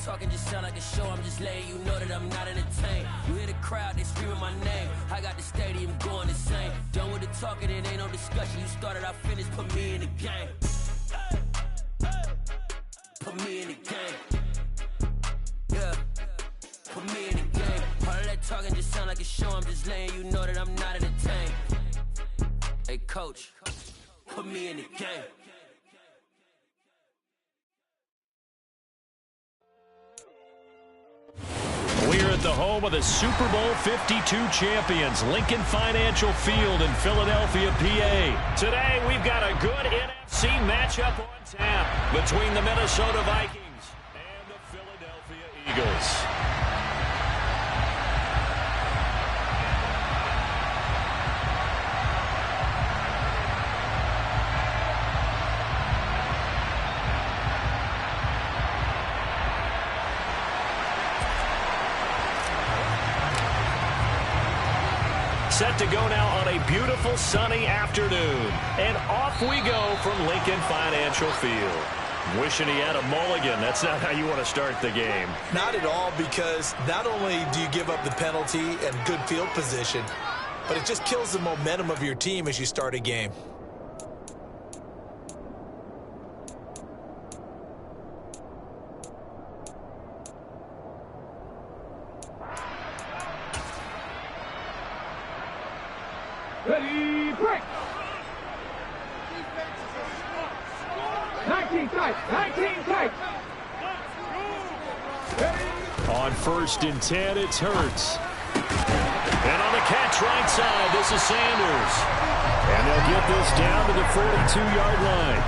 talking just sound like a show. I'm just letting you know that I'm not entertained. You hear the crowd, they screaming my name. I got the stadium going insane. Done with the talking, it ain't no discussion. You started, I finished, put me in the game. Put me in the game. Yeah. Put me in the game. All of that talking just sound like a show. I'm just letting you know that I'm not entertained. Hey, coach, put me in the game. We're at the home of the Super Bowl 52 champions, Lincoln Financial Field in Philadelphia, PA. Today, we've got a good NFC matchup on tap between the Minnesota Vikings and the Philadelphia Eagles. Set to go now on a beautiful sunny afternoon. And off we go from Lincoln Financial Field. Wishing he had a mulligan. That's not how you want to start the game. Not at all, because not only do you give up the penalty and good field position, but it just kills the momentum of your team as you start a game. Ready, break! 19 tight, 19 tight! On 1st and 10, it's Hurts. And on the catch right side, this is Sanders. And they'll get this down to the 42-yard line.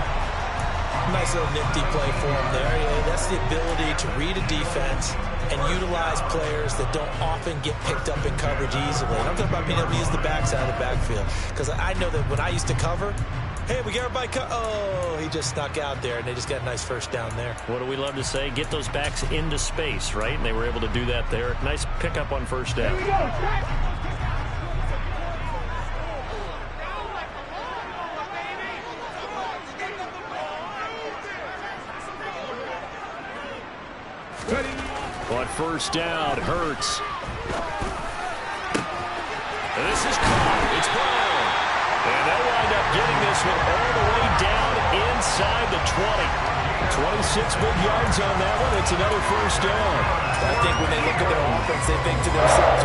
Nice little nifty play for him there. Yeah, that's the ability to read a defense and utilize players that don't often get picked up in coverage easily. And I'm talking about being able to use the backside of the backfield. Because I know that when I used to cover, hey, we got everybody oh, he just snuck out there, and they just got a nice first down there. What do we love to say? Get those backs into space, right? And they were able to do that there. Nice pickup on first down. Here we go. On 1st down, Hurts. And this is caught. It's Brown. And they'll wind up getting this one all the way down inside the 20. 26 big yards on that one. It's another first down. I think when they look at their offense, they think to themselves,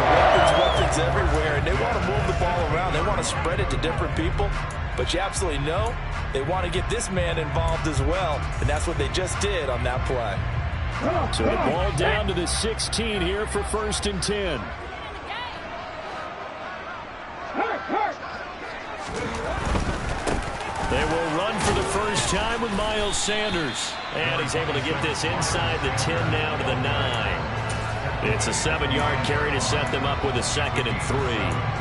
weapons everywhere, and they want to move the ball around. They want to spread it to different people. But you absolutely know they want to get this man involved as well, and that's what they just did on that play. So the ball down to the 16 here for 1st and 10. They will run for the first time with Miles Sanders. And he's able to get this inside the 10 now to the 9. It's a 7-yard carry to set them up with a 2nd and 3.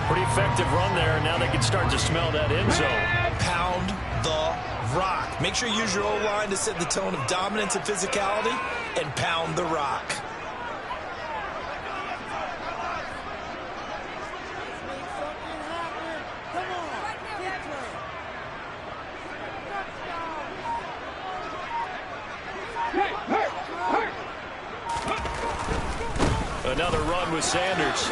Pretty effective run there. Now they can start to smell that end zone. Pound the rock. Make sure you use your O-line to set the tone of dominance and physicality, and pound the rock. Another run with Sanders.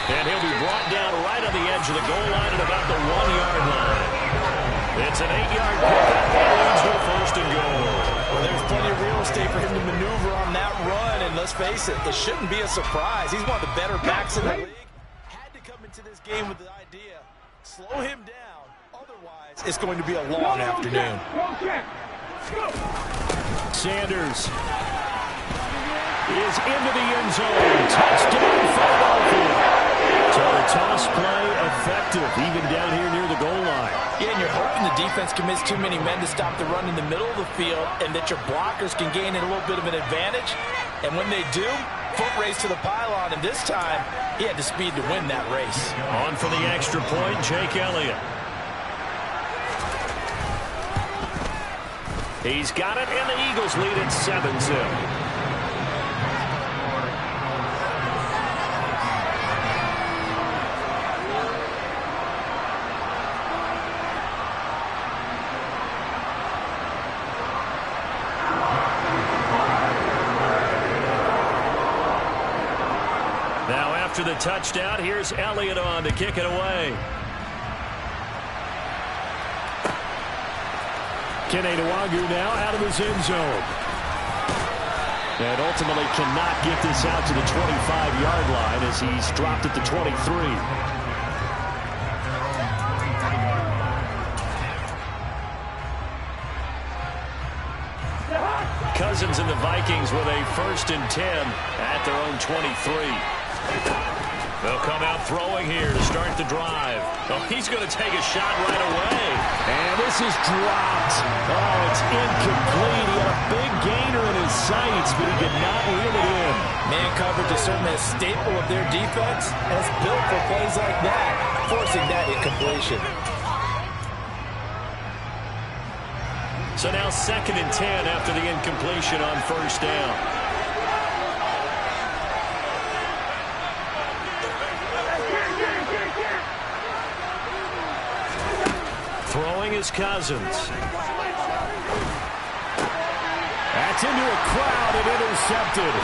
And he'll be brought down right on the edge of the goal line at about the 1-yard line. It's an 8-yard pickup and leads to a 1st and goal. Well, there's plenty of real estate for him to maneuver on that run, and let's face it, it shouldn't be a surprise. He's one of the better backs in the league. Had to come into this game with the idea, slow him down, otherwise it's going to be a long afternoon. Sanders is into the end zone. Touchdown, Philadelphia. So the toss play effective, even down here near the goal line. Yeah, and you're hoping the defense commits too many men to stop the run in the middle of the field, and that your blockers can gain a little bit of an advantage. And when they do, foot race to the pylon, and this time, he had the speed to win that race. On for the extra point, Jake Elliott. He's got it, and the Eagles lead at 7-0. after the touchdown, here's Elliott on to kick it away. Kene Nwangwu now out of his end zone. And ultimately cannot get this out to the 25-yard line as he's dropped at the 23. Cousins and the Vikings with a 1st and 10 at their own 23. They'll come out throwing here to start the drive. Oh, he's going to take a shot right away. And this is dropped. Oh, it's incomplete. He had a big gainer in his sights, but he could not reel it in. Man coverage is certainly a staple of their defense, and it's built for plays like that, forcing that incompletion. So now 2nd and 10 after the incompletion on 1st down. Throwing is Cousins. That's into a crowd and intercepted.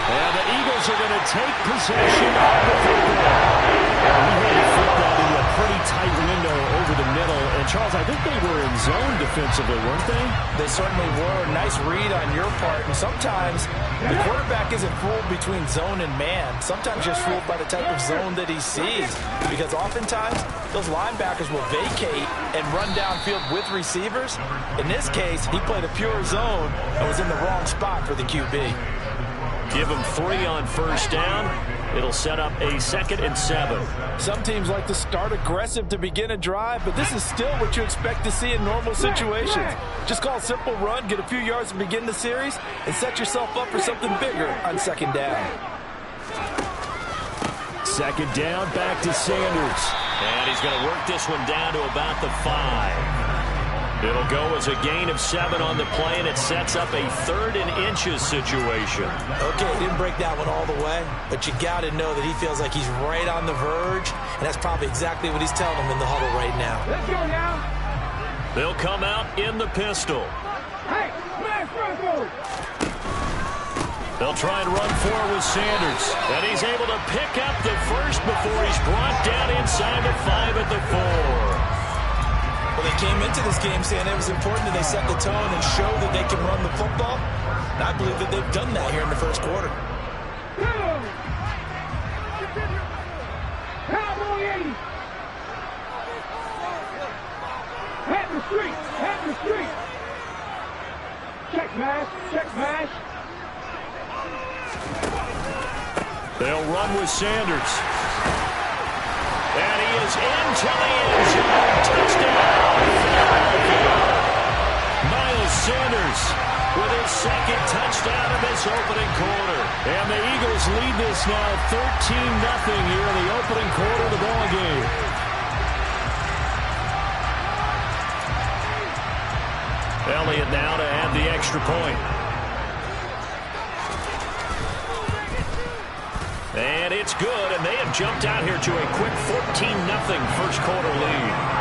And the Eagles are going to take possession of the football. He had to fit that into a pretty tight window over the middle. And, Charles, I think they were in zone defensively, weren't they? They certainly were. Nice read on your part. And sometimes the quarterback isn't fooled between zone and man. Sometimes just fooled by the type of zone that he sees. Because oftentimes those linebackers will vacate and run downfield with receivers. In this case, he played a pure zone and was in the wrong spot for the QB. Give him 3 on 1st down. It'll set up a 2nd and 7. Some teams like to start aggressive to begin a drive, but this is still what you expect to see in normal situations. Just call a simple run, get a few yards to begin the series, and set yourself up for something bigger on 2nd down. 2nd down, back to Sanders. And he's going to work this one down to about the 5. It'll go as a gain of 7 on the play, and it sets up a 3rd and inches situation. Okay, didn't break that one all the way, but you got to know that he feels like he's right on the verge, and that's probably exactly what he's telling him in the huddle right now. Let's go now. They'll come out in the pistol. Hey, smash Bronco. They'll try and run forward with Sanders, and he's able to pick up the 1st before he's brought down inside the 5 at the 4. Well, they came into this game saying it was important that they set the tone and show that they can run the football. And I believe that they've done that here in the 1st quarter. Cowboy 80. Hat the street. Hat the street. Check mash. Check mash. They'll run with Sanders. And he is into the end zone. Touchdown. Miles Sanders with his 2nd touchdown in this opening quarter. And the Eagles lead this now 13-0 here in the opening quarter of the ball game. Elliott now to add the extra point. And it's good, and they have jumped out here to a quick 14-0 1st quarter lead.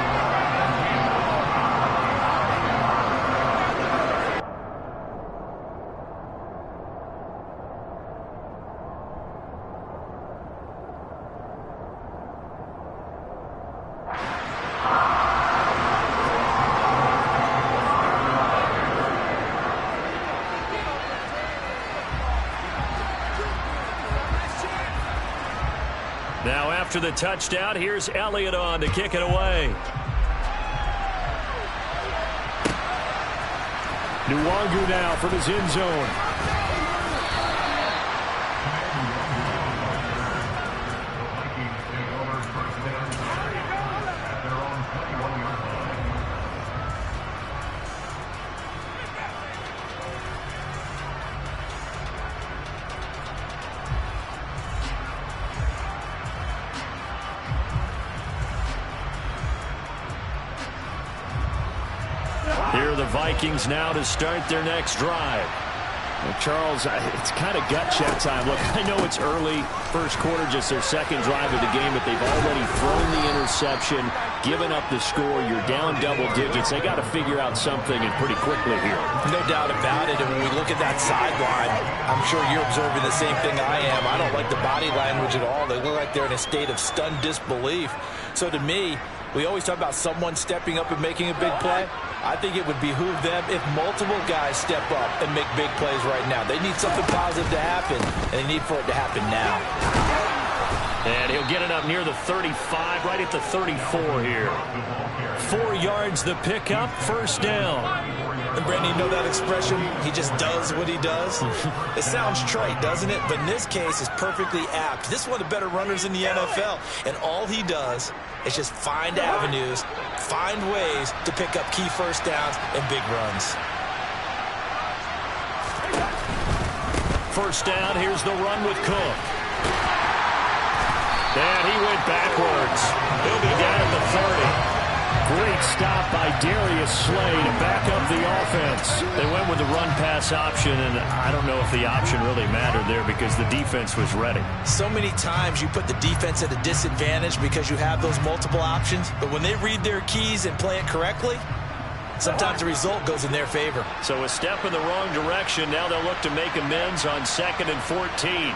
Now after the touchdown, here's Elliott on to kick it away. Nwangwu now from his end zone. Here are the Vikings now to start their next drive. Well, Charles, it's kind of gut check time. Look, I know it's early, first quarter, just their second drive of the game, but they've already thrown the interception, given up the score. You're down double digits. They got to figure out something, and pretty quickly here. No doubt about it. And when we look at that sideline, I'm sure you're observing the same thing I am. I don't like the body language at all. They look like they're in a state of stunned disbelief. So to me, we always talk about someone stepping up and making a big play. I think it would behoove them if multiple guys step up and make big plays right now. They need something positive to happen, and they need for it to happen now. And he'll get it up near the 35, right at the 34 here. 4 yards the pickup, first down. And Brandon, you know that expression? He just does what he does. It sounds trite, doesn't it? But in this case, it's perfectly apt. This is one of the better runners in the NFL. And all he does is just find avenues, find ways to pick up key first downs and big runs. First down, here's the run with Cook. And he went backwards. He'll be down at the 30. Great stop by Darius Slay to back up the offense. They went with the run-pass option, and I don't know if the option really mattered there because the defense was ready. So many times you put the defense at a disadvantage because you have those multiple options, but when they read their keys and play it correctly, sometimes the result goes in their favor. So a step in the wrong direction. Now they'll look to make amends on 2nd and 14.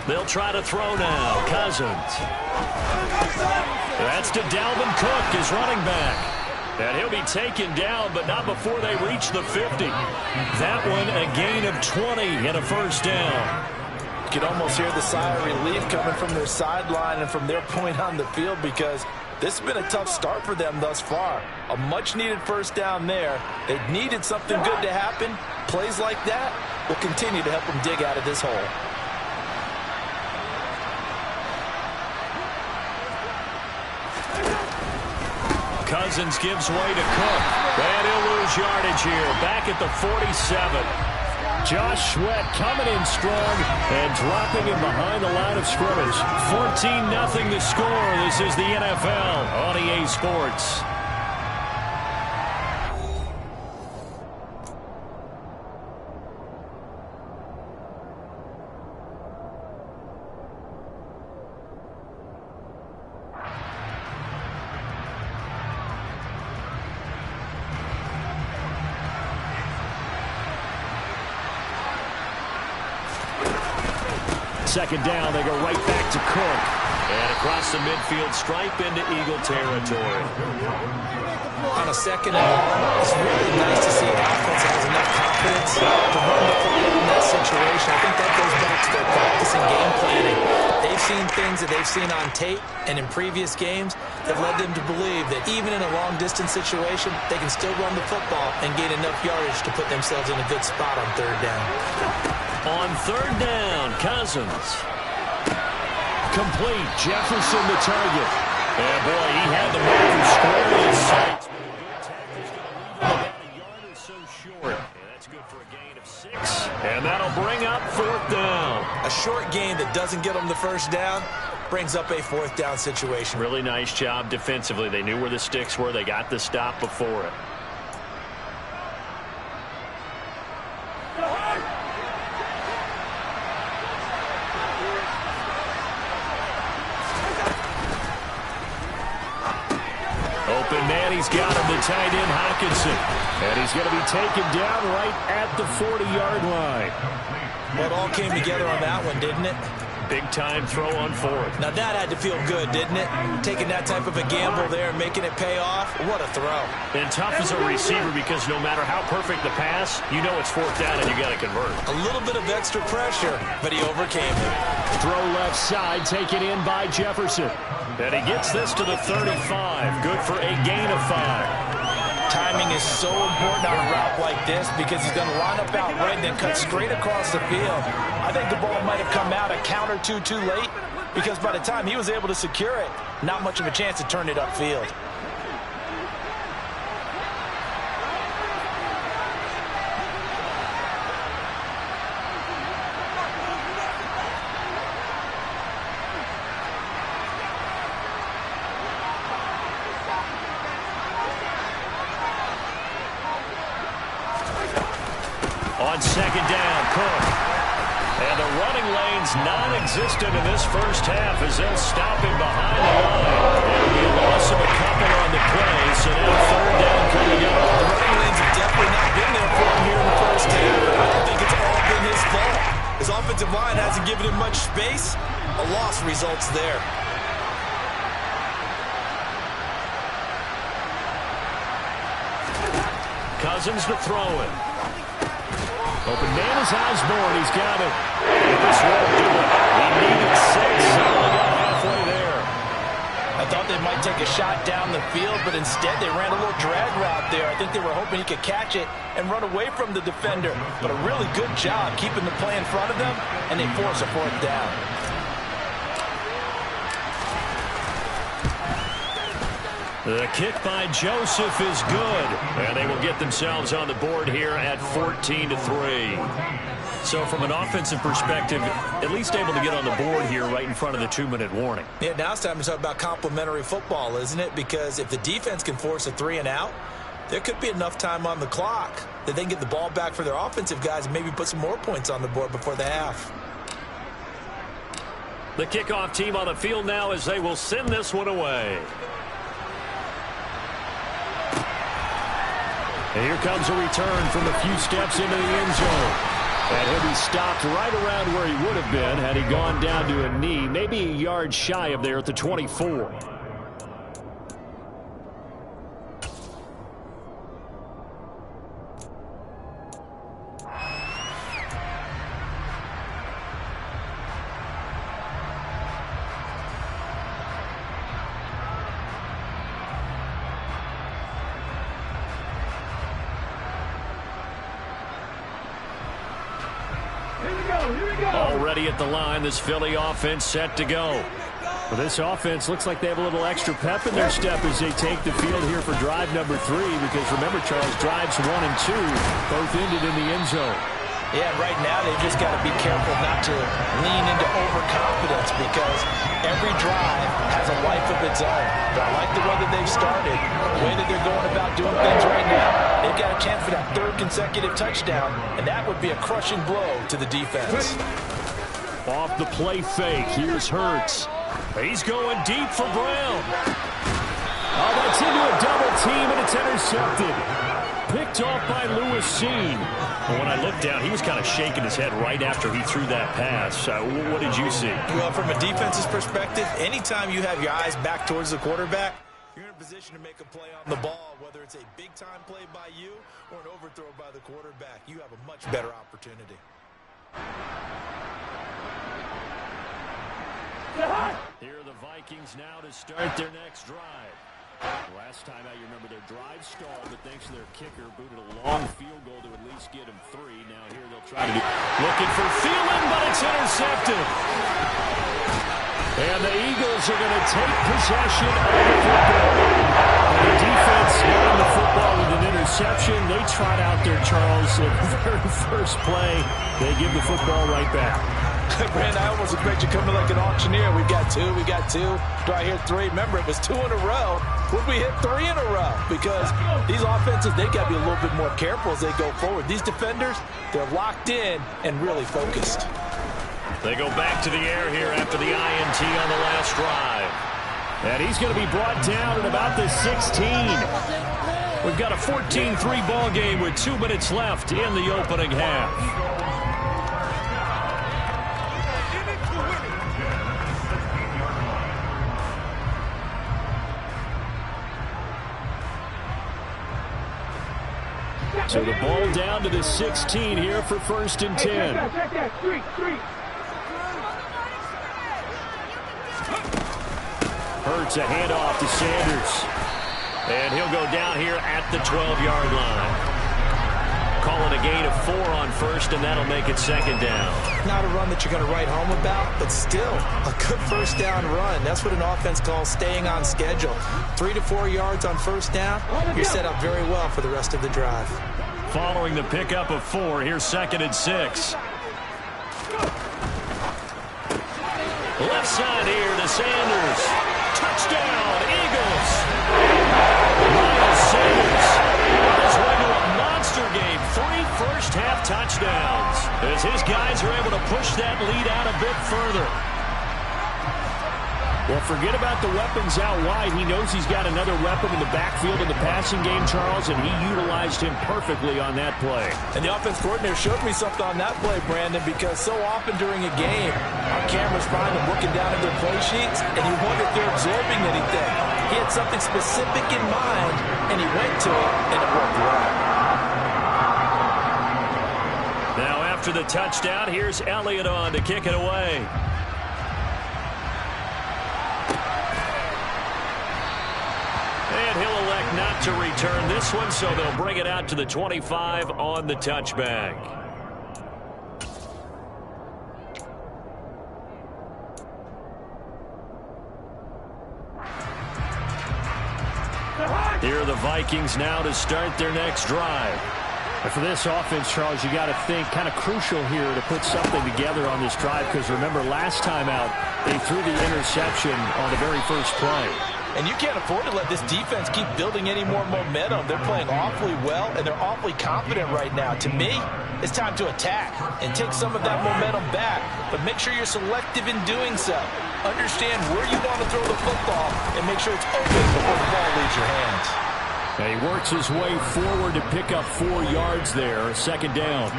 They'll try to throw now. Cousins. That's to Dalvin Cook, his running back. And he'll be taken down, but not before they reach the 50. That one a gain of 20 and a first down. You can almost hear the sigh of relief coming from their sideline and from their point on the field because this has been a tough start for them thus far. A much-needed first down there. They needed something good to happen. Plays like that will continue to help them dig out of this hole. Cousins gives way to Cook. And he'll lose yardage here. Back at the 47. Josh Sweat coming in strong and dropping him behind the line of scrimmage. 14-0 the score. This is the NFL on EA Sports. Second down, they go right back to Cook. And across the midfield stripe into Eagle territory. On a second and long, it's really nice to see an offense that has enough confidence to run the football in that situation. I think that goes back to their practice and game planning. They've seen things that they've seen on tape and in previous games that led them to believe that even in a long-distance situation, they can still run the football and gain enough yardage to put themselves in a good spot on third down. On third down, Cousins. Complete. Jefferson the target. And boy, he had the marker squarely in sight. About a yard or so short. And that's good for a gain of 6. And that'll bring up fourth down. A short gain that doesn't get them the first down brings up a fourth down situation. Really nice job defensively. They knew where the sticks were. They got the stop before it. He's got him, the tight end, Hockenson. And he's going to be taken down right at the 40-yard line. Well, it all came together on that one, didn't it? Big-time throw on fourth. Now, that had to feel good, didn't it? Taking that type of a gamble there and making it pay off. What a throw. And tough as a receiver because no matter how perfect the pass, you know it's fourth down and you got to convert. A little bit of extra pressure, but he overcame it. Throw left side, taken in by Jefferson. And he gets this to the 35. Good for a gain of 5. Timing is so important on a route like this because he's going to line up out right and then cut straight across the field. I think the ball might have come out a count or two too late because by the time he was able to secure it, not much of a chance to turn it upfield. on second down. Cook. And the running lane's non-existent in this first half as they'll stop him behind the line. And we lost him a couple on the play, so now third down coming up. The running lanes have definitely not been there for him here in the first half. I don't think it's all been his fault. His offensive line hasn't given him much space. A loss results there. Cousins to throw it. Open man is Osborne. He's got it. This won't do it. He needed 6. He only got halfway there. I thought they might take a shot down the field, but instead they ran a little drag route there. I think they were hoping he could catch it and run away from the defender. But a really good job keeping the play in front of them, and they force a fourth down. The kick by Joseph is good, and they will get themselves on the board here at 14-3. So from an offensive perspective, at least able to get on the board here right in front of the 2-minute warning. Yeah, now it's time to talk about complementary football, isn't it? Because if the defense can force a 3-and-out, there could be enough time on the clock that they can get the ball back for their offensive guys and maybe put some more points on the board before the half. The kickoff team on the field now as they will send this one away. And here comes a return from a few steps into the end zone. And he'll be stopped right around where he would have been had he gone down to a knee, maybe a yard shy of there at the 24. Already at the line, this Philly offense set to go. Well, this offense looks like they have a little extra pep in their step as they take the field here for drive number 3, because remember, Charles, drives 1 and 2 both ended in the end zone. Yeah, right now they've just got to be careful not to lean into overconfidence, because every drive has a life of its own. But I like the way that they've started, the way that they're going about doing things right now. They've got a chance for that 3rd consecutive touchdown, and that would be a crushing blow to the defense. Off the play fake, here's Hurts. He's going deep for Brown. Oh, that's into a double team, and it's intercepted. Picked off by Lewis Cine. Well, when I looked down, he was kind of shaking his head right after he threw that pass. What did you see? Well, from a defense's perspective, anytime you have your eyes back towards the quarterback, you're in a position to make a play on the ball, whether it's a big-time play by you or an overthrow by the quarterback. You have a much better opportunity. Here are the Vikings now to start their next drive. Last time out, you remember their drive stalled, but thanks to their kicker, booted a long field goal to at least get him 3. Now here they'll try to do. Looking for Thielen, but it's intercepted. And the Eagles are going to take possession of the football. The defense got the football with an interception. They trot out there, Charles, the very first play. They give the football right back. Brand, I almost expect you coming like an auctioneer. We got 2, we got 2. Do I hear 3? Remember, it was 2 in a row. Would we hit 3 in a row? Because these offenses, they got to be a little bit more careful as they go forward. These defenders, they're locked in and really focused. They go back to the air here after the INT on the last drive. And he's going to be brought down at about the 16. We've got a 14-3 ball game with 2 minutes left in the opening half. So the ball down to the 16 here for 1st and 10. Hurts a handoff to Sanders. And he'll go down here at the 12-yard line. Calling a gain of 4 on 1st, and that'll make it 2nd down. Not a run that you're going to write home about, but still a good 1st down run. That's what an offense calls staying on schedule. 3 to 4 yards on 1st down, you're set up very well for the rest of the drive. Following the pickup of 4, here's 2nd and 6. Left side here to Sanders. Touchdown, Eagles. Miles Sanders on his way to a monster game. 3 first-half touchdowns. as his guys are able to push that lead out a bit further. Well, forget about the weapons out wide. He knows he's got another weapon in the backfield in the passing game, Charles, and he utilized him perfectly on that play. And the offense coordinator showed me something on that play, Brandon, because so often during a game, our cameras find them looking down at their play sheets, and you wonder if they're absorbing anything. He had something specific in mind, and he went to it, and it worked well. Now, after the touchdown, here's Elliott on to kick it away. And he'll elect not to return this one, so they'll bring it out to the 25 on the touchback. Here are the Vikings now to start their next drive. And for this offense, Charles, you got to think kind of crucial here to put something together on this drive, because remember last time out they threw the interception on the very first play. And you can't afford to let this defense keep building any more momentum. They're playing awfully well, and they're awfully confident right now. To me, it's time to attack and take some of that momentum back, but make sure you're selective in doing so. Understand where you want to throw the football and make sure it's open before the ball leaves your hands. And he works his way forward to pick up 4 yards there, second down.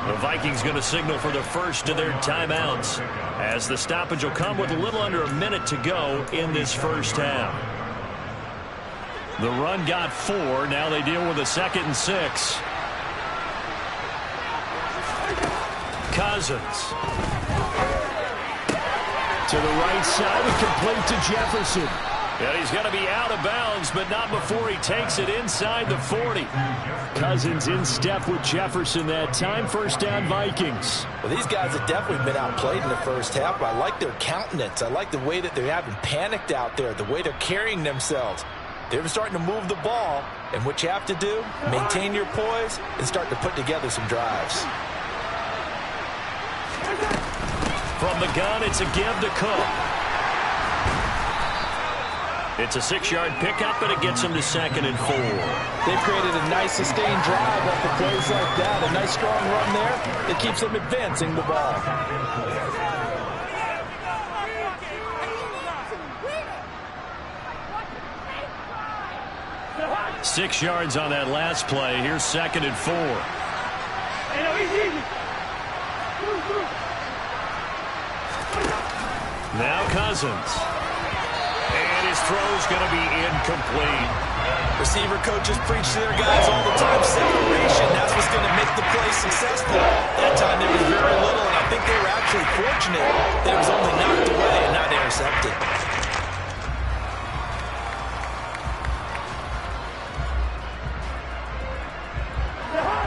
The Vikings going to signal for the first of their timeouts, as the stoppage will come with a little under a minute to go in this first half. The run got 4. Now they deal with a 2nd and 6. Cousins. To the right side and complete to Jefferson. Yeah, he's going to be out of bounds, but not before he takes it inside the 40. Cousins in step with Jefferson that time. First down, Vikings. Well, these guys have definitely been outplayed in the first half, but I like their countenance. I like the way that they haven't panicked out there, the way they're carrying themselves. They're starting to move the ball, and what you have to do, maintain your poise and start to put together some drives. From the gun, it's a give to Cook. It's a 6-yard pickup, and it gets him to 2nd and 4. They've created a nice sustained drive off the plays like that. A nice strong run there that keeps them advancing the ball. Six yards on that last play. Here's 2nd and 4. Now Cousins. And his throw's going to be incomplete. Receiver coaches preach to their guys all the time. Separation, that's what's going to make the play successful. That time there was very little, and I think they were actually fortunate that it was only knocked away and not intercepted.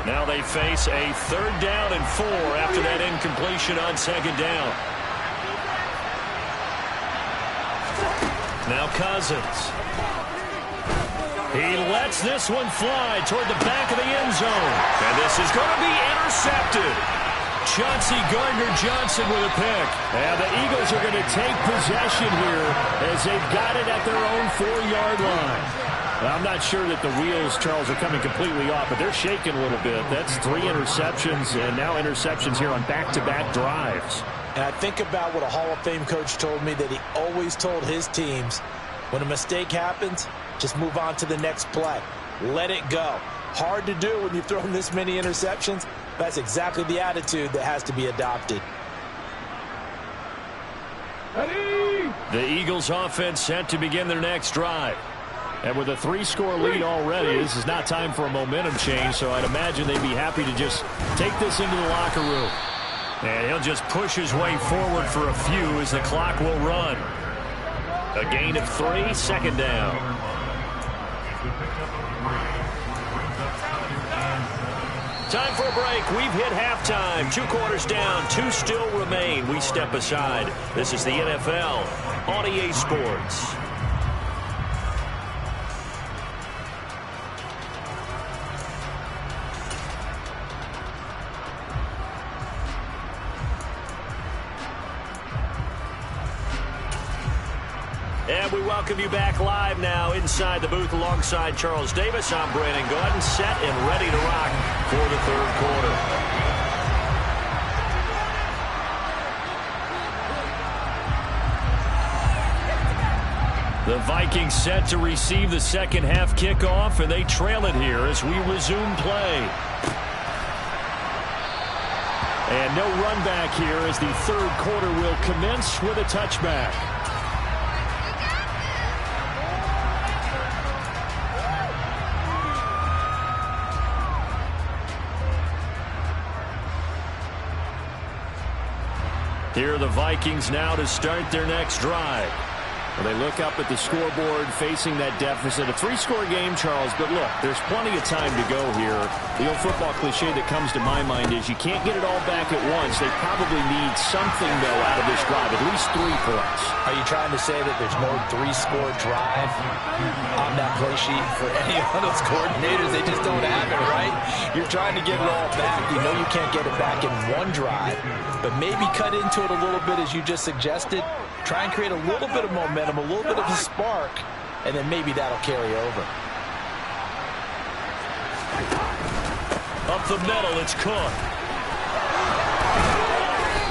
Now they face a 3rd down and 4 after that incompletion on 2nd down. Now Cousins. He lets this one fly toward the back of the end zone. And this is going to be intercepted. Chauncey Gardner-Johnson with a pick. And the Eagles are going to take possession here as they've got it at their own 4-yard line. Well, I'm not sure that the wheels, Charles, are coming completely off, but they're shaking a little bit. That's 3 interceptions and now interceptions here on back-to-back drives. And I think about what a Hall of Fame coach told me, that he always told his teams, when a mistake happens, just move on to the next play. Let it go. Hard to do when you've thrown this many interceptions. That's exactly the attitude that has to be adopted. The Eagles offense set to begin their next drive. And with a 3-score lead already, this is not time for a momentum change, so I'd imagine they'd be happy to just take this into the locker room. And he'll just push his way forward for a few as the clock will run. A gain of 3, 2nd down. Time for a break. We've hit halftime. 2 quarters down, 2 still remain. We step aside. This is the NFL on EA Sports. And we welcome you back live now inside the booth alongside Charles Davis. I'm Brandon Gaudin, set and ready to rock for the 3rd quarter. The Vikings set to receive the second half kickoff, and they trail it here as we resume play. And no run back here as the third quarter will commence with a touchback. Here are the Vikings now to start their next drive. Well, they look up at the scoreboard facing that deficit. A three-score game, Charles, but look, there's plenty of time to go here. The old football cliche that comes to my mind is you can't get it all back at once. They probably need something, though, out of this drive, at least 3 points. Are you trying to say that there's no three-score drive on that play sheet for any of those coordinators? They just don't have it, right? You're trying to get it all back. You know you can't get it back in one drive, but maybe cut into it a little bit as you just suggested. Try and create a little bit of momentum, a little bit of a spark, and then maybe that'll carry over. Up the middle, it's Cook.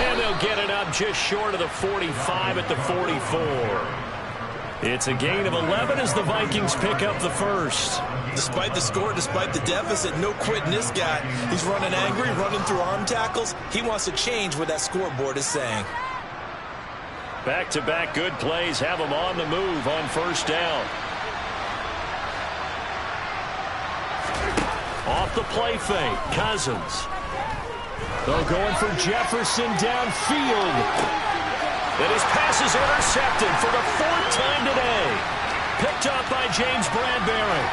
And they'll get it up just short of the 45 at the 44. It's a gain of 11 as the Vikings pick up the first. Despite the score, despite the deficit, no quitting this guy. He's running angry, running through arm tackles. He wants to change what that scoreboard is saying. Back-to-back good plays have them on the move on first down. Off the play fake, Cousins. They're going for Jefferson downfield. And his pass is intercepted for the 4th time today. Picked up by James Bradbury.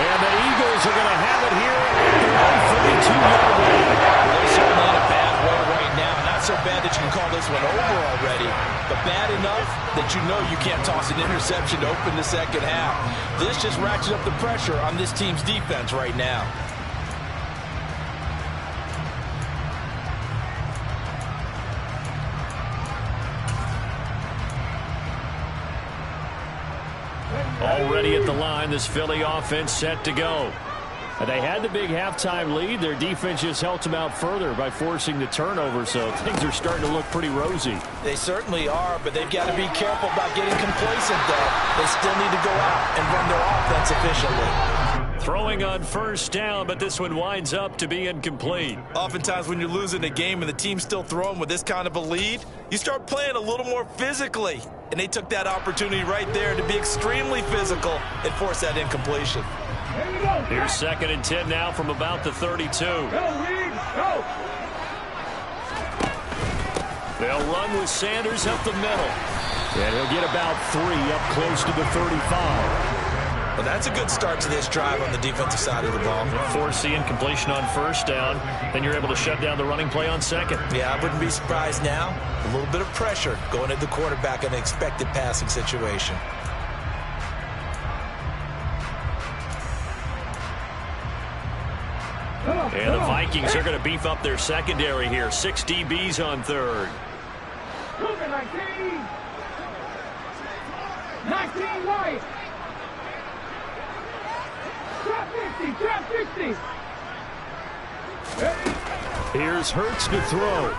And the Eagles are going to have it here at their own 32-yard line. They're certainly in a bad way right now. Not so bad that you can call this one over already, but bad enough that you know you can't toss an interception to open the second half. This just ratchets up the pressure on this team's defense right now. Already at the line, this Philly offense set to go. And they had the big halftime lead. Their defense just helped them out further by forcing the turnover, so things are starting to look pretty rosy. They certainly are, but they've got to be careful about getting complacent, though. They still need to go out and run their offense efficiently. Throwing on first down, but this one winds up to be incomplete. Oftentimes when you're losing a game and the team's still throwing with this kind of a lead, you start playing a little more physically. And they took that opportunity right there to be extremely physical and force that incompletion. Here's 2nd and 10 now from about the 32. Go, Reed, go! They'll run with Sanders up the middle. And he'll get about 3 up close to the 35. Well, that's a good start to this drive on the defensive side of the ball. Force the incompletion on first down. Then you're able to shut down the running play on second. Yeah, I wouldn't be surprised now. A little bit of pressure going at the quarterback in an expected passing situation. And the Vikings are going to beef up their secondary here. 6 DBs on third. 19 right. Drop 50, drop 50. Here's Hurts to throw.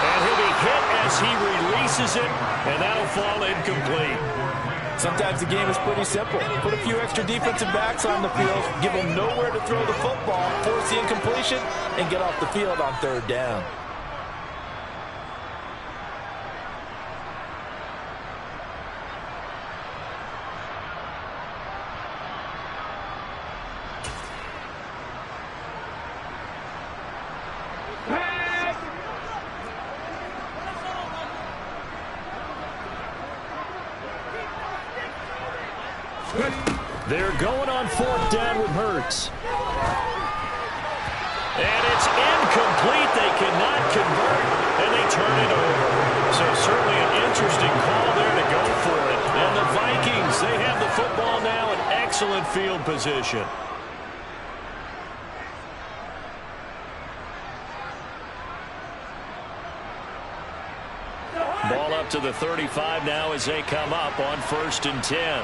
And he'll be hit as he releases it, and that'll fall incomplete. Sometimes the game is pretty simple. Put a few extra defensive backs on the field, give them nowhere to throw the football, force the incompletion, and get off the field on third down. They're going on 4th down with Hurts. And it's incomplete. They cannot convert, and they turn it over. So certainly an interesting call there to go for it. And the Vikings, they have the football now in excellent field position. Ball up to the 35 now as they come up on 1st and 10.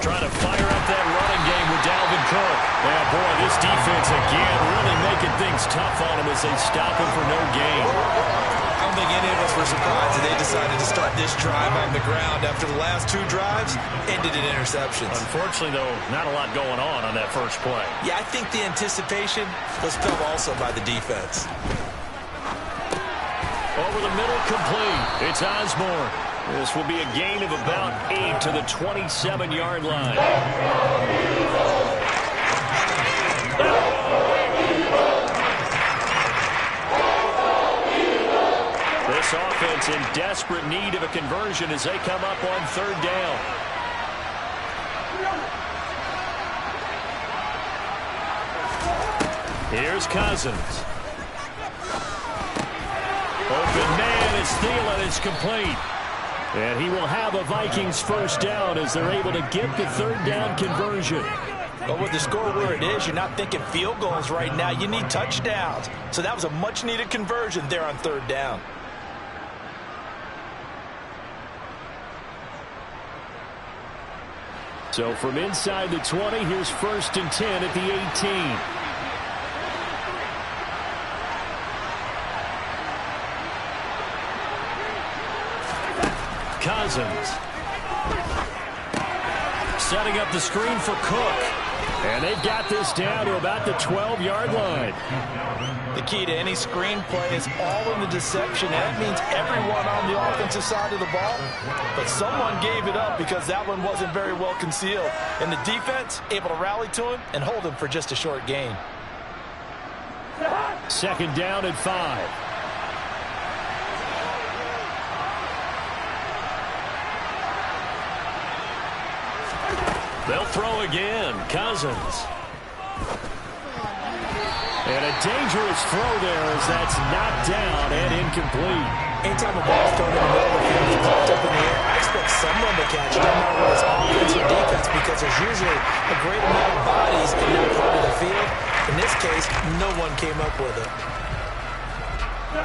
Trying to fire up that running game with Dalvin Cook. Yeah, boy, this defense again really making things tough on him as they stop him for no gain. I don't think any of super surprised that they decided to start this drive on the ground after the last 2 drives ended in interceptions. Unfortunately, though, not a lot going on that first play. Yeah, I think the anticipation was felt also by the defense. Over the middle, complete. It's Osborne. This will be a gain of about 8 to the 27-yard line. This offense in desperate need of a conversion as they come up on 3rd down. Here's Cousins. Open man, it's Thielen. It's complete. And he will have a Vikings first down as they're able to get the 3rd down conversion. But with the score where it is, you're not thinking field goals right now. You need touchdowns. So that was a much-needed conversion there on 3rd down. So from inside the 20, here's 1st and 10 at the 18. Cousins. Setting up the screen for Cook. And they've got this down to about the 12-yard line. The key to any screen play is all in the deception. And that means everyone on the offensive side of the ball. But someone gave it up because that one wasn't very well concealed. And the defense able to rally to him and hold him for just a short gain. 2nd down and 5. They'll throw again. Cousins. And a dangerous throw there as that's knocked down and incomplete. Anytime a ball's thrown in the middle of the field and popped up in the air, I expect someone to catch it. No matter what it's offense or defense, because there's usually a great amount of bodies in that part of the field. In this case, no one came up with it.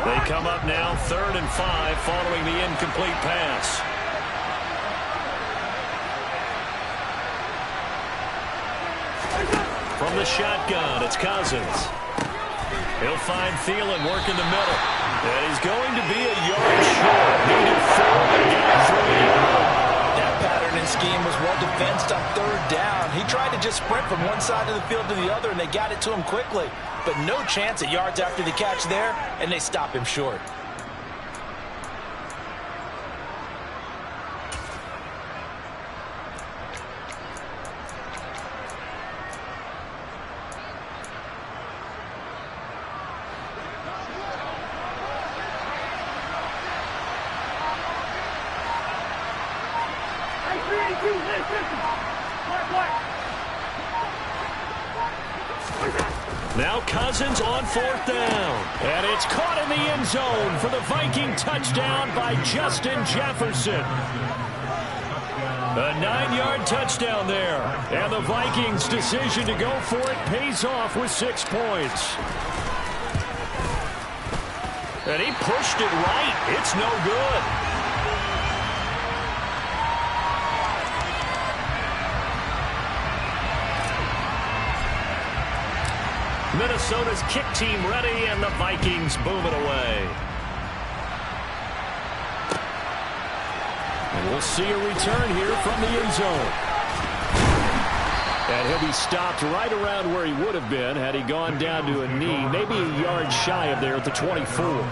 They come up now 3rd and 5 following the incomplete pass. From the shotgun, it's Cousins. He'll find Thielen working the middle. And he's going to be a yard short. Needed 4 and got 3. That pattern and scheme was well defensed on 3rd down. He tried to just sprint from one side of the field to the other, and they got it to him quickly. But no chance at yards after the catch there, and they stop him short. Now Cousins on 4th down. And it's caught in the end zone for the Viking touchdown by Justin Jefferson. A 9-yard touchdown there. And the Vikings' decision to go for it pays off with 6 points. And he pushed it right. It's no good. Minnesota's kick team ready, and the Vikings boom it away. And we'll see a return here from the end zone. And he'll be stopped right around where he would have been had he gone down to a knee, maybe a yard shy of there at the 24.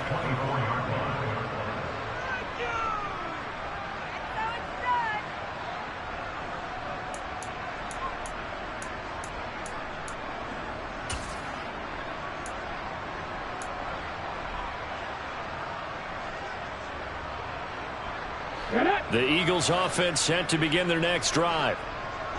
The Eagles offense set to begin their next drive.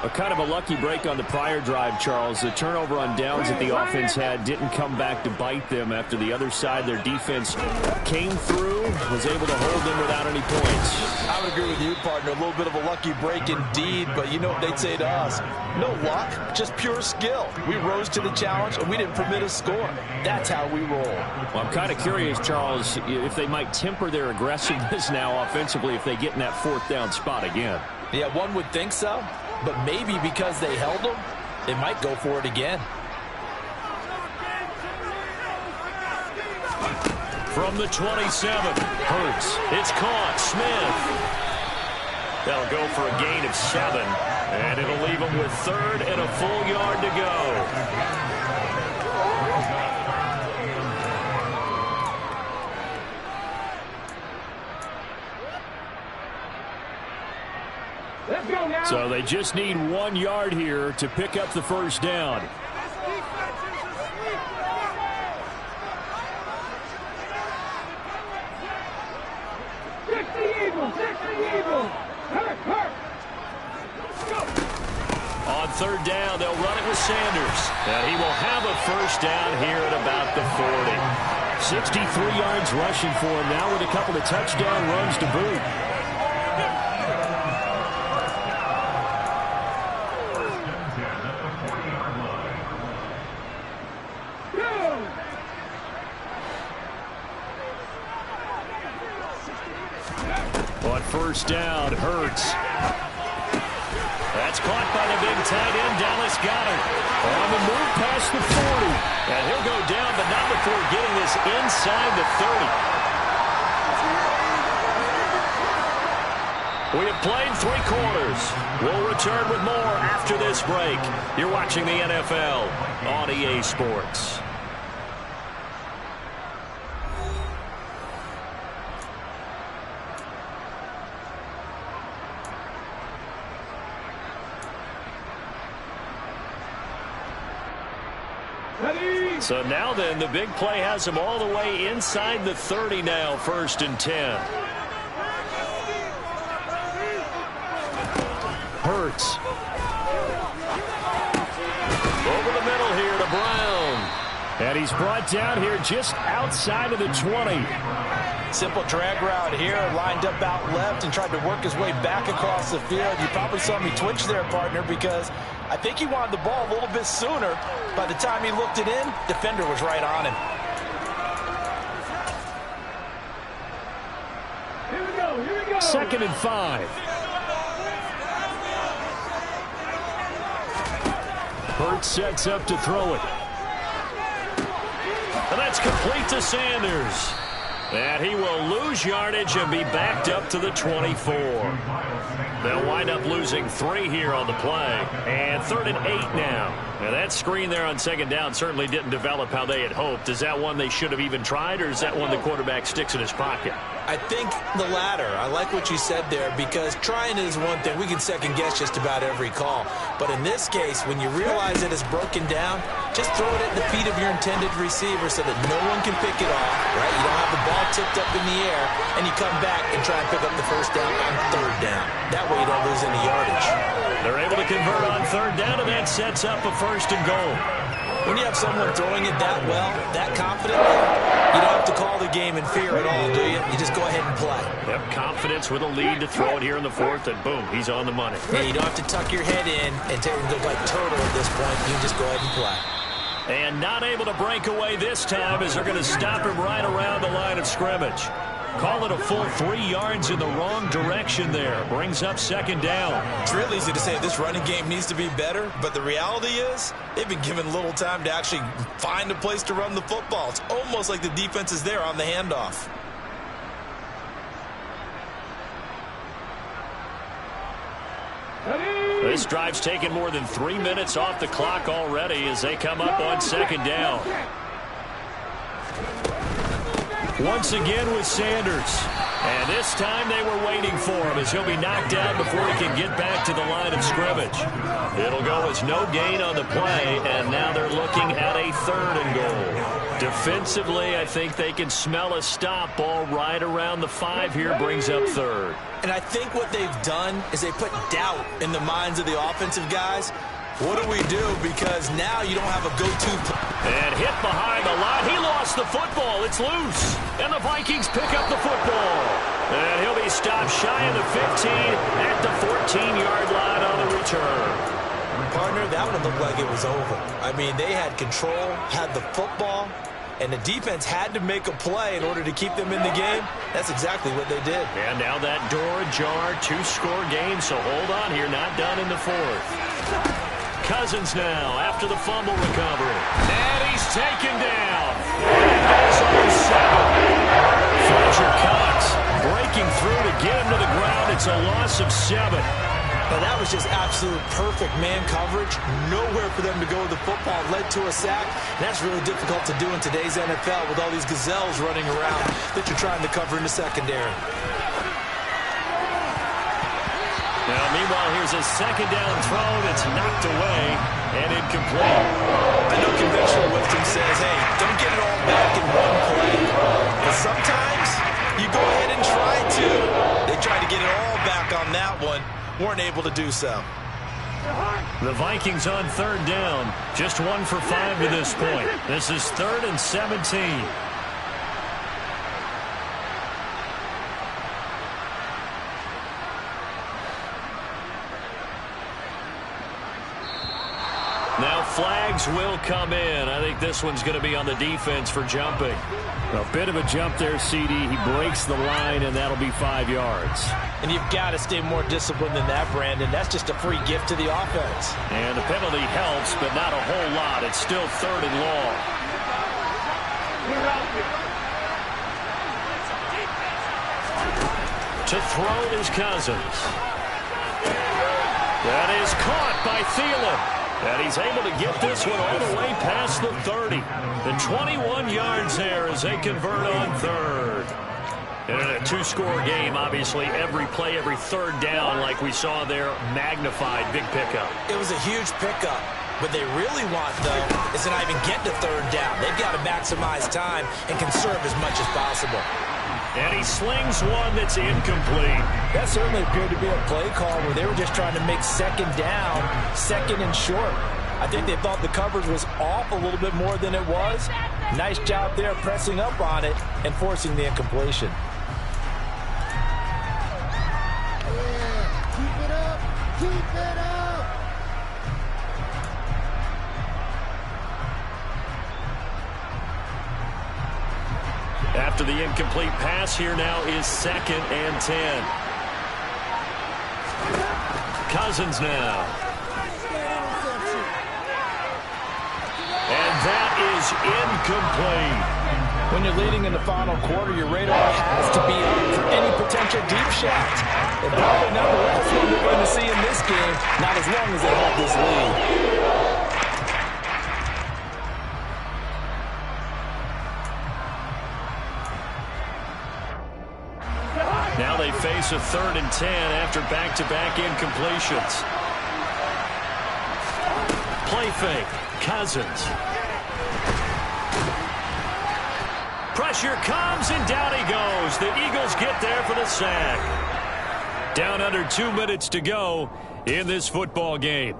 A kind of a lucky break on the prior drive, Charles. The turnover on downs that the offense had didn't come back to bite them after the other side. Their defense came through, was able to hold them without any points. I would agree with you, partner. A little bit of a lucky break indeed, but you know what they'd say to us. No luck, just pure skill. We rose to the challenge, and we didn't permit a score. That's how we roll. Well, I'm kind of curious, Charles, if they might temper their aggressiveness now offensively if they get in that 4th down spot again. Yeah, one would think so. But maybe because they held them, they might go for it again. from the 27. Hurts. It's caught. Smith. That'll go for a gain of 7. And it'll leave him with 3rd and a full yard to go. So they just need 1 yard here to pick up the first down. On 3rd down, they'll run it with Sanders. And he will have a first down here at about the 40. 63 yards rushing for him now with a couple of touchdown runs to boot. On 1st down, Hurts. That's caught by the big tight end, Dallas Goedert. On the move past the 40. And he'll go down, but not before getting this inside the 30. We have played 3 quarters. We'll return with more after this break. You're watching the NFL on EA Sports. So now then, the big play has him all the way inside the 30 now, 1st and 10. Hurts. Over the middle here to Brown. And he's brought down here just outside of the 20. Simple drag route here, lined up out left and tried to work his way back across the field. You probably saw me twitch there, partner, because I think he wanted the ball a little bit sooner. By the time he looked it in, defender was right on him. Here we go, here we go. 2nd and 5. Hurts sets up to throw it. And that's complete to Sanders. And he will lose yardage and be backed up to the 24. They'll wind up losing 3 here on the play. And 3rd and 8 now. And that screen there on 2nd down certainly didn't develop how they had hoped. Is that one they should have even tried, or is that one the quarterback sticks in his pocket? I think the latter. I like what you said there, because trying is one thing. We can second guess just about every call. But in this case, when you realize that it's broken down, just throw it at the feet of your intended receiver so that no one can pick it off, right? You don't have the ball tipped up in the air, and you come back and try and pick up the first down on 3rd down. That way you don't lose any yardage. They're able to convert on 3rd down, and that sets up a 1st and goal. When you have someone throwing it that well, that confidently, you don't have to call the game in fear at all, do you? You just go ahead and play. Yep, confidence with a lead to throw it here in the 4th, and boom, he's on the money. Yeah, you don't have to tuck your head in and look like turtle at this point. You can just go ahead and play. And not able to break away this time, as they're going to stop him right around the line of scrimmage. Call it a full 3 yards in the wrong direction there. Brings up 2nd down. It's real easy to say this running game needs to be better, but the reality is they've been given little time to actually find a place to run the football. It's almost like the defense is there on the handoff. This drive's taken more than 3 minutes off the clock already as they come up on 2nd down. Once again with Sanders. And this time they were waiting for him, as he'll be knocked down before he can get back to the line of scrimmage. It'll go as no gain on the play, and now they're looking at a 3rd and goal. Defensively, I think they can smell a stop ball right around the 5 here, brings up 3rd. And I think what they've done is they put doubt in the minds of the offensive guys. What do we do? Because now you don't have a go-to. And hit behind the line. He lost the football. It's loose. And the Vikings pick up the football. And he'll be stopped shy of the 15 at the 14-yard line on the return. Partner, that one looked like it was over. I mean, they had control, had the football, and the defense had to make a play in order to keep them in the game. That's exactly what they did. And now that door ajar, 2-score game, so hold on here, not done in the 4th. Cousins now after the fumble recovery. And he's taken down. Goes on 7. Fletcher Cox breaking through to get him to the ground. It's a loss of 7. But that was just absolute perfect man coverage. Nowhere for them to go with the football. Led to a sack. And that's really difficult to do in today's NFL with all these gazelles running around that you're trying to cover in the secondary. Now, meanwhile, here's a second down throw that's knocked away and incomplete. I know conventional wisdom says, hey, don't get it all back in one play. But sometimes you go ahead and try to. They tried to get it all back on that one. Weren't able to do so. The Vikings on third down. Just 1 for 5 to this point. This is 3rd and 17. Now flags will come in. I think this one's going to be on the defense for jumping. A bit of a jump there, CD. He breaks the line, and that'll be 5 yards. And you've got to stay more disciplined than that, Brandon. That's just a free gift to the offense. And the penalty helps, but not a whole lot. It's still 3rd and long. To throw is Cousins. That is caught by Thielen. And he's able to get this one all the way past the 30. And 21 yards there as they convert on 3rd. And in a 2-score game, obviously, every play, every 3rd down, like we saw there, magnified. Big pickup. It was a huge pickup. What they really want, though, is to not even get to 3rd down. They've got to maximize time and conserve as much as possible. And he slings one that's incomplete. That certainly appeared to be a play call where they were just trying to make 2nd down, 2nd and short. I think they thought the coverage was off a little bit more than it was. Nice job there pressing up on it and forcing the incompletion. Keep it up! Keep it up! After the incomplete pass, here now is 2nd and 10. Cousins now. And that is incomplete. When you're leading in the final quarter, your radar has to be up for any potential deep shots. And probably not the last one we're going to see in this game, not as long as they hold this lead. Now they face a 3rd and 10 after back-to-back incompletions. Play fake. Cousins. Pressure comes, and down he goes. The Eagles get there for the sack. Down under 2 minutes to go in this football game.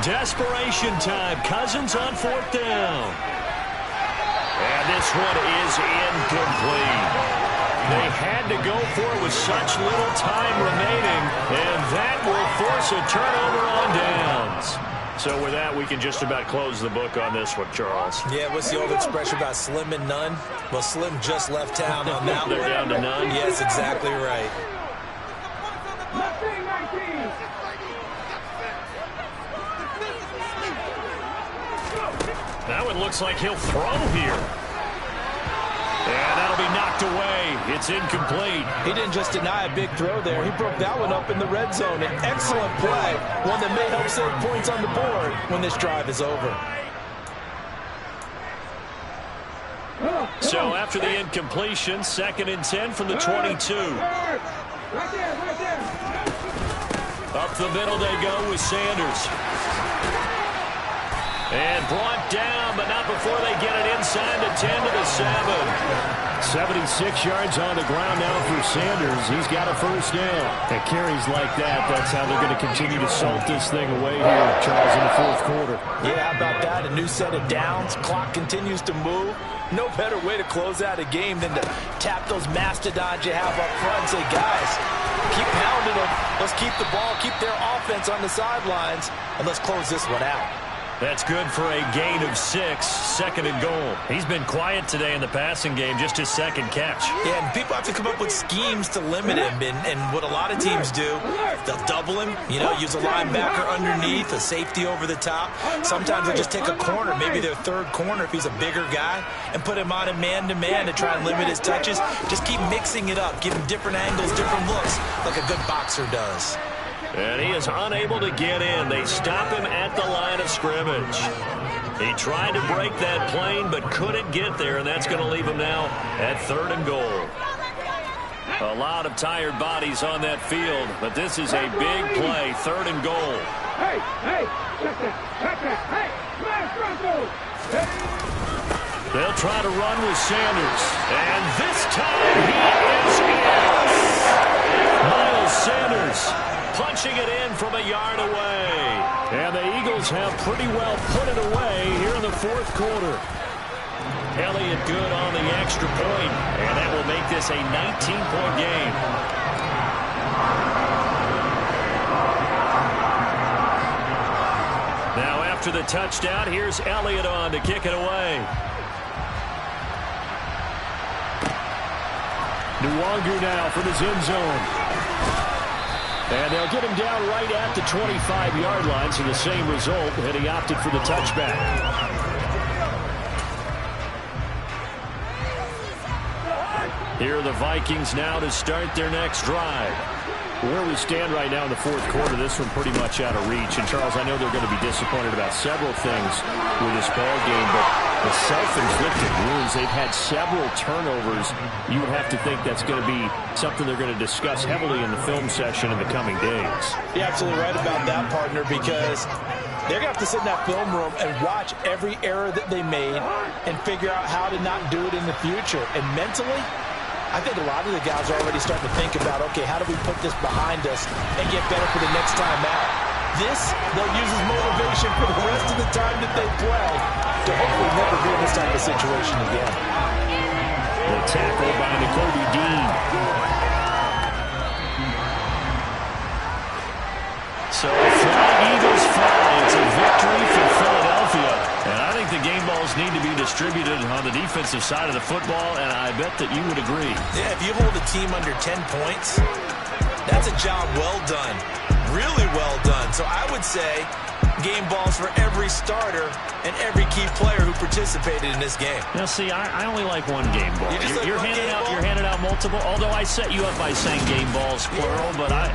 Desperation time. Cousins on 4th down. And this one is incomplete. They had to go for it with such little time remaining, and that will force a turnover on downs. So with that, we can just about close the book on this one, Charles. Yeah, what's the old expression about slim and none? Well, Slim just left town on that one. They're down to none? Yes, exactly right. That one looks like he'll throw here. And that'll be knocked away. It's incomplete. He didn't just deny a big throw there. He broke that one up in the red zone. An excellent play. One that may help save points on the board when this drive is over. So after the incompletion, 2nd and 10 from the 22. Up the middle they go with Sanders. And brought down, but not before they get it inside the 10 to the 7. 76 yards on the ground now for Sanders. He's got a 1st down. And carries like that, that's how they're going to continue to salt this thing away here, Charles, in the 4th quarter. Yeah, how about that? A new set of downs. Clock continues to move. No better way to close out a game than to tap those mastodons you have up front and say, guys, keep pounding them. Let's keep the ball, keep their offense on the sidelines, and let's close this one out. That's good for a gain of 6, second and goal. He's been quiet today in the passing game, just his second catch. Yeah, and people have to come up with schemes to limit him, and what a lot of teams do, they'll double him, use a linebacker underneath, a safety over the top. Sometimes they'll just take a corner, maybe their third corner if he's a bigger guy, and put him on a man-to-man to try and limit his touches. Just keep mixing it up, give him different angles, different looks, like a good boxer does. And he is unable to get in. They stop him at the line of scrimmage. He tried to break that plane but couldn't get there, and that's going to leave him now at 3rd and goal. A lot of tired bodies on that field, but this is a big play, 3rd and goal. Hey, check that, hey, smash Bronco! They'll try to run with Sanders, and this time he is in. Miles Sanders punching it in from a yard away. And the Eagles have pretty well put it away here in the 4th quarter. Elliott good on the extra point, and that will make this a 19-point game. Now after the touchdown, here's Elliott on to kick it away. Nwangu now for the end zone. And they'll get him down right at the 25-yard line, so the same result, and he opted for the touchback. Here are the Vikings now to start their next drive. Where we stand right now in the 4th quarter, this one pretty much out of reach. And, Charles, I know they're going to be disappointed about several things with this ball game, but the self-inflicted wounds, they've had several turnovers. You would have to think that's going to be something they're going to discuss heavily in the film session in the coming days. You're absolutely right about that, partner, because they're going to have to sit in that film room and watch every error that they made and figure out how to not do it in the future. And mentally, I think a lot of the guys are already starting to think about, okay, how do we put this behind us and get better for the next time out? This, they'll use as motivation for the rest of the time that they play to hopefully never be in this type of situation again. The tackle by Nakobe Dean. So flag Eagles fly. It's a victory for Philadelphia. And I think the game balls need to be distributed on the defensive side of the football, and I bet that you would agree. Yeah, if you hold a team under 10 points, that's a job well done. Really well done. So I would say game balls for every starter and every key player who participated in this game. Now, see, I only like one game ball. You're handing out multiple, although I set you up by saying game balls, plural, but I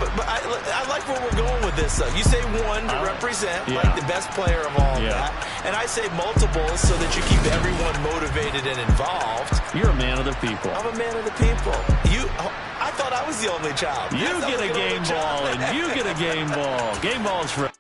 like where we're going with this, though. You say one to represent, like the best player of all of that, and I say multiples so that you keep everyone motivated and involved. You're a man of the people. I'm a man of the people. I thought I was the only child. You get a game ball, and you get a game ball. Game balls for